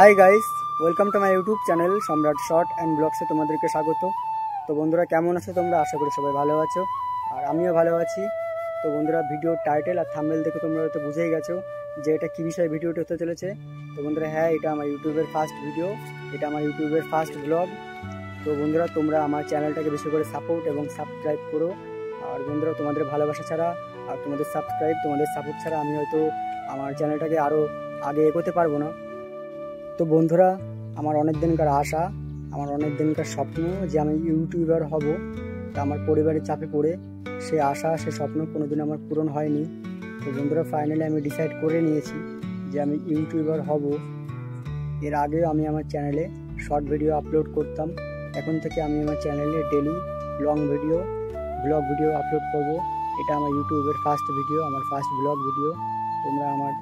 Hi guys, welcome to my YouTube channel সম্রাট short and ব্লগসে তোমাদেরকে স্বাগত। তো বন্ধুরা, কেমন আছো তোমরা? আশা করি সবাই ভালো আছো, আর আমিও ভালো আছি। তো বন্ধুরা, ভিডিওর টাইটেল আর থাম্বনেল দেখে তোমরা হয়তো বুঝেই গেছো যে এটা কী বিষয়ে ভিডিওটি হতে চলেছে। তো বন্ধুরা, হ্যাঁ, এটা আমার ইউটিউবের ফার্স্ট ভিডিও, এটা আমার ইউটিউবের ফার্স্ট ব্লগ। তো বন্ধুরা, তোমরা আমার চ্যানেলটাকে বেশি করে সাপোর্ট এবং সাবস্ক্রাইব করো। আর বন্ধুরা, তোমাদের ভালোবাসা ছাড়া আর তোমাদের সাবস্ক্রাইব, তোমাদের সাপোর্ট ছাড়া আমি হয়তো আমার চ্যানেলটাকে আরও আগে এগোতে পারবো না। তো বন্ধুরা, আমার অনেক দিনকার আশা, আমার অনেক দিনকার স্বপ্ন যে আমি ইউটিউবার হব, তা আমার পরিবারের চাপে পড়ে সে আশা, সে স্বপ্ন কোনোদিন আমার পূরণ হয়নি। তো বন্ধুরা, ফাইনালি আমি ডিসাইড করে নিয়েছি যে আমি ইউটিউবার হব। এর আগেও আমি আমার চ্যানেলে শর্ট ভিডিও আপলোড করতাম, এখন থেকে আমি আমার চ্যানেলে daily long video, blog video upload করব। এটা আমার ইউটিউবের ফার্স্ট ভিডিও, আমার ফার্স্ট ব্লগ ভিডিও। তোমরা আমার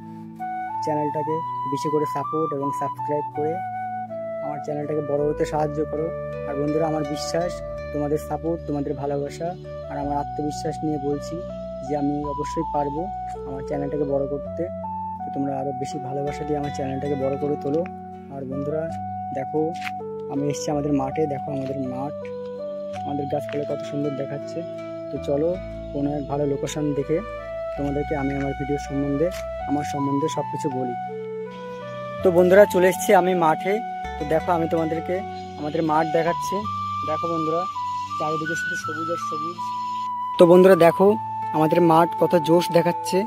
চ্যানেলটাকে বেশি করে সাপোর্ট এবং সাবস্ক্রাইব করে আমার চ্যানেলটাকে বড় হতে সাহায্য করো। আর বন্ধুরা, আমার বিশ্বাস, তোমাদের সাপোর্ট, তোমাদের ভালোবাসা আর আমার আত্মবিশ্বাস নিয়ে বলছি যে আমি অবশ্যই পারবো আমার চ্যানেলটাকে বড় করতে। তো তোমরা আরও বেশি ভালোবাসা দিয়ে আমার চ্যানেলটাকে বড় করে তোলো। আর বন্ধুরা, দেখো, আমি এসেছি আমাদের মাঠে। দেখো আমাদের মাঠ, আমাদের গাছপালা কত সুন্দর দেখাচ্ছে। তো চলো কোনো এক ভালো লোকেশন দেখে তোমাদেরকে আমি আমার ভিডিও সম্বন্ধে, আমার সম্বন্ধে সব কিছু বলি। তো বন্ধুরা, চলে এসেছি আমি মাঠে। তো দেখো, আমি তোমাদেরকে আমাদের মাঠ দেখাচ্ছি। দেখো বন্ধুরা, চারিদিকে শুধু সবুজ আর সবুজ। তো বন্ধুরা, দেখো আমাদের মাঠ কত জোশ দেখাচ্ছে,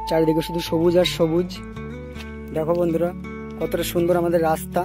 চারিদিকে শুধু সবুজ আর সবুজ। দেখো বন্ধুরা, কতটা সুন্দর আমাদের রাস্তা।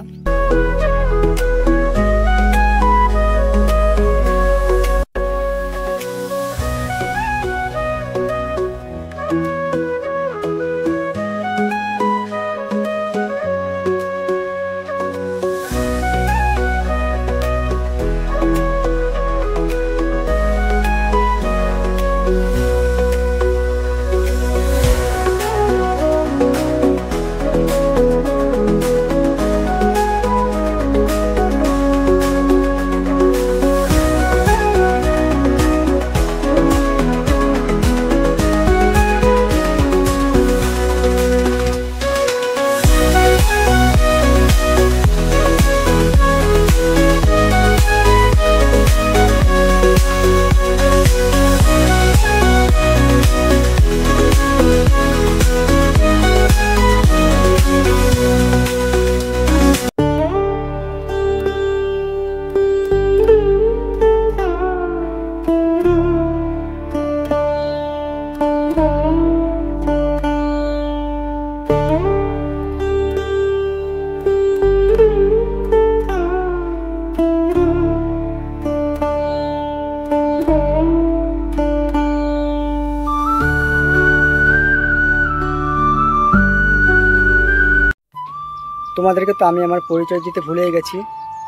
তোমাদেরকে তো আমি আমার পরিচয় দিতে ভুলে গেছি।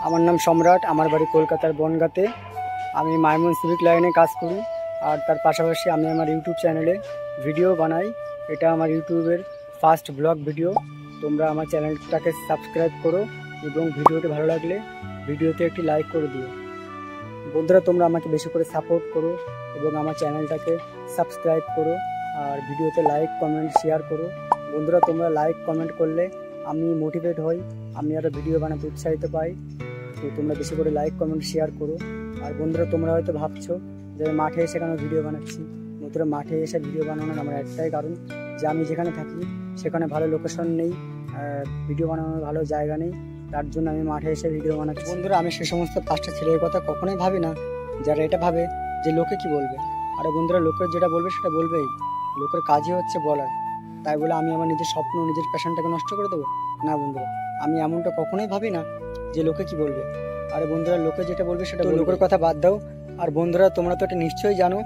আমার নাম সম্রাট, আমার বাড়ি কলকাতার বনগাঁতে। আমি মাইমন সিভিক লাইনে কাজ করি, আর তার পাশাপাশি আমি আমার ইউটিউব চ্যানেলে ভিডিও বানাই। এটা আমার ইউটিউবের ফার্স্ট ব্লগ ভিডিও। তোমরা আমার চ্যানেলটাকে সাবস্ক্রাইব করো এবং ভিডিওটি ভালো লাগলে ভিডিওতে একটি লাইক করে দিও। বন্ধুরা, তোমরা আমাকে বেশি করে সাপোর্ট করো এবং আমার চ্যানেলটাকে সাবস্ক্রাইব করো, আর ভিডিওতে লাইক, কমেন্ট, শেয়ার করো। বন্ধুরা, তোমরা লাইক, কমেন্ট করলে আমি মোটিভেট হই, আমি আরও ভিডিও বানাতে উৎসাহিত পাই। তো তোমরা বেশি করে লাইক, কমেন্ট, শেয়ার করো। আর বন্ধুরা, তোমরা হয়তো ভাবছো যে মাঠে এসে কেন ভিডিও বানাচ্ছি। বন্ধুরা, মাঠে এসে ভিডিও বানানোর আমার একটাই কারণ যে আমি যেখানে থাকি সেখানে ভালো লোকেশন নেই, ভিডিও বানানোর ভালো জায়গা নেই, তার জন্য আমি মাঠে এসে ভিডিও বানাচ্ছি। বন্ধুরা, আমি সে সমস্ত পাঁচটা ছেলের কথা কখনোই ভাবি না যারা এটা ভাবে যে লোকে কি বলবে। আরে বন্ধুরা, লোকের যেটা বলবে সেটা বলবেই, লোকের কাজই হচ্ছে বলার। তাই বলে আমি আমার নিজের স্বপ্ন, নিজের প্যাশনটাকে নষ্ট করে দেবো? না বন্ধুরা, আমি এমনটা কখনোই ভাবি না যে লোকে কি বলবে। আরে বন্ধুরা, লোকে যেটা বলবে সেটা, লোকের কথা বাদ দাও। আর বন্ধুরা, তোমরা তো এটা নিশ্চয়ই জানো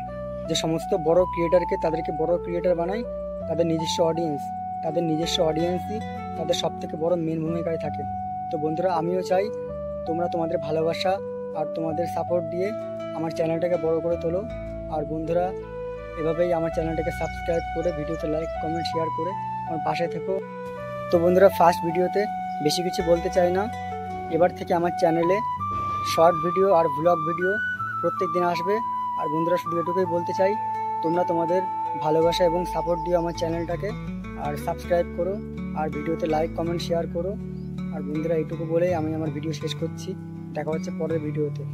যে সমস্ত বড় ক্রিয়েটারকে, তাদেরকে বড় ক্রিয়েটার বানায় তাদের নিজস্ব অডিয়েন্স। তাদের নিজস্ব অডিয়েন্সই তাদের সব থেকে বড় মেন ভূমিকায় থাকে। তো বন্ধুরা, আমিও চাই তোমরা তোমাদের ভালোবাসা আর তোমাদের সাপোর্ট দিয়ে আমার চ্যানেলটাকে বড় করে তোলো। আর বন্ধুরা, এভাবেই আমার চ্যানেলটাকে সাবস্ক্রাইব করে ভিডিওতে লাইক, কমেন্ট, শেয়ার করে আমার পাশে থেকো। তো বন্ধুরা, ফার্স্ট ভিডিওতে বেশি কিছু বলতে চাই না। এবার থেকে আমার চ্যানেলে শর্ট ভিডিও আর ব্লগ ভিডিও প্রত্যেক দিন আসবে। আর বন্ধুরা, শুধু এটুকুই বলতে চাই, তোমরা তোমাদের ভালোবাসা এবং সাপোর্ট দিও আমার চ্যানেলটাকে, আর সাবস্ক্রাইব করো, আর ভিডিওতে লাইক, কমেন্ট, শেয়ার করো। আর বন্ধুরা এইটুকু বলেই আমি আমার ভিডিও শেষ করছি। দেখা হচ্ছে পরের ভিডিওতে।